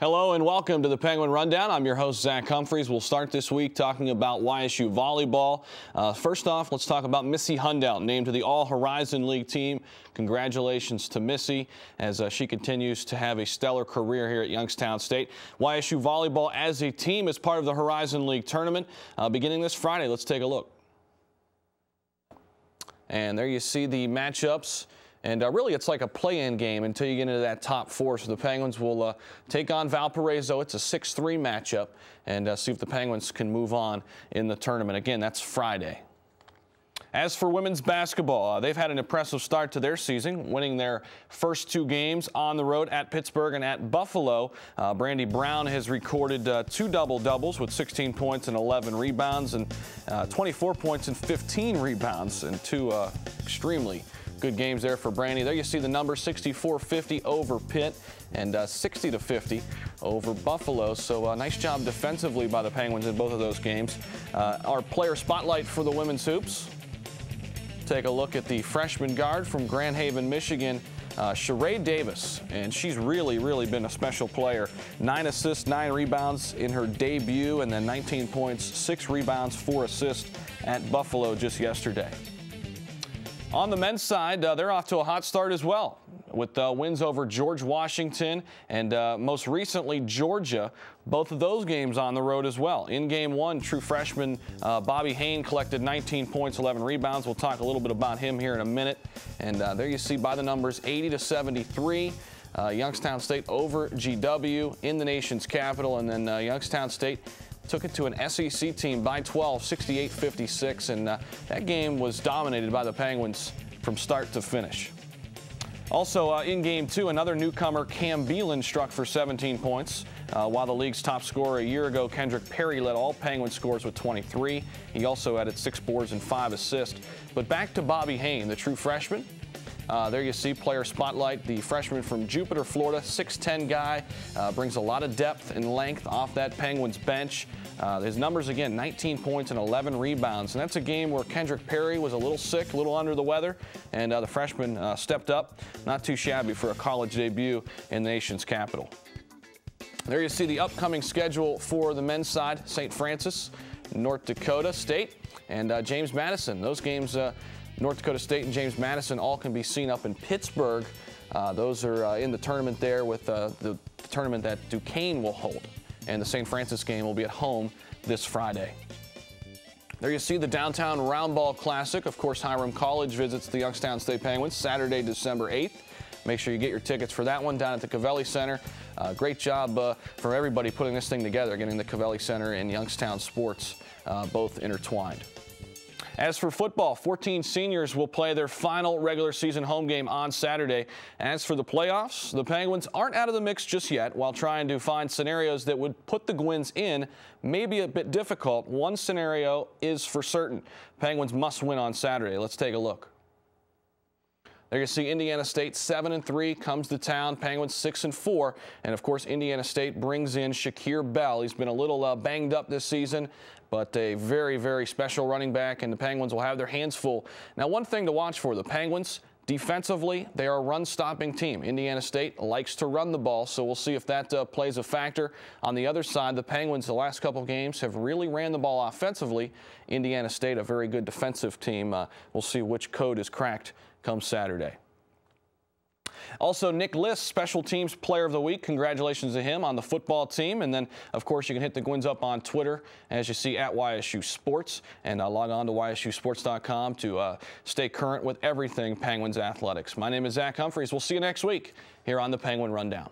Hello and welcome to the Penguin Rundown. I'm your host, Zach Humphreys. We'll start this week talking about YSU volleyball. First off, let's talk about Missy Hundell, named to the All-Horizon League team. Congratulations to Missy as she continues to have a stellar career here at Youngstown State. YSU volleyball as a team is part of the Horizon League tournament beginning this Friday. Let's take a look. And there you see the matchups. And really, it's like a play-in game until you get into that top four. So the Penguins will take on Valparaiso. It's a 6-3 matchup, and see if the Penguins can move on in the tournament. Again, that's Friday. As for women's basketball, they've had an impressive start to their season, winning their first two games on the road at Pittsburgh and at Buffalo. Brandy Brown has recorded two double-doubles with 16 points and 11 rebounds, and 24 points and 15 rebounds, and two extremely good games there for Brandy. There you see the number, 64-50 over Pitt and 60-50 over Buffalo. So nice job defensively by the Penguins in both of those games. Our player spotlight for the women's hoops. Take a look at the freshman guard from Grand Haven, Michigan, Sheree Davis, and she's really been a special player. 9 assists, 9 rebounds in her debut, and then 19 points, 6 rebounds, 4 assists at Buffalo just yesterday. On the men's side, they're off to a hot start as well, with wins over George Washington and most recently Georgia. Both of those games on the road as well. In game one, true freshman Bobby Hain collected 19 points, 11 rebounds. We'll talk a little bit about him here in a minute. And there you see by the numbers, 80-73. Youngstown State over GW in the nation's capital, and then Youngstown State took it to an SEC team by 12, 68-56, and that game was dominated by the Penguins from start to finish. Also in game two, another newcomer, Cam Beelan, struck for 17 points, while the league's top scorer a year ago, Kendrick Perry, led all Penguin scores with 23. He also added 6 boards and 5 assists. But back to Bobby Hain, the true freshman. There you see player spotlight, the freshman from Jupiter, Florida, 6'10" guy, brings a lot of depth and length off that Penguins bench. His numbers, again, 19 points and 11 rebounds. And that's a game where Kendrick Perry was a little sick, a little under the weather, and the freshman stepped up. Not too shabby for a college debut in the nation's capital. There you see the upcoming schedule for the men's side, St. Francis, North Dakota State, and James Madison. Those games, North Dakota State and James Madison, all can be seen up in Pittsburgh. Those are in the tournament there with the tournament that Duquesne will hold. And the St. Francis game will be at home this Friday. There you see the Downtown Roundball Classic. Of course, Hiram College visits the Youngstown State Penguins Saturday, December 8th. Make sure you get your tickets for that one down at the Covelli Center. Great job for everybody putting this thing together, getting the Covelli Center and Youngstown Sports both intertwined. As for football, 14 seniors will play their final regular season home game on Saturday. As for the playoffs, the Penguins aren't out of the mix just yet. While trying to find scenarios that would put the Gwins in may be a bit difficult, one scenario is for certain. Penguins must win on Saturday. Let's take a look. There you see Indiana State 7-3 comes to town. Penguins 6-4, and of course Indiana State brings in Shakir Bell. He's been a little banged up this season, but a very special running back, and the Penguins will have their hands full. Now, one thing to watch for: the Penguins defensively, they are a run-stopping team. Indiana State likes to run the ball, so we'll see if that plays a factor. On the other side, the Penguins, the last couple games, have really ran the ball offensively. Indiana State, a very good defensive team. We'll see which code is cracked come Saturday. Also, Nick Liss, Special Teams Player of the Week. Congratulations to him on the football team. And then, of course, you can hit the Gwins up on Twitter, as you see, at YSU Sports. And log on to YSUsports.com to stay current with everything Penguins athletics. My name is Zach Humphreys. We'll see you next week here on the Penguin Rundown.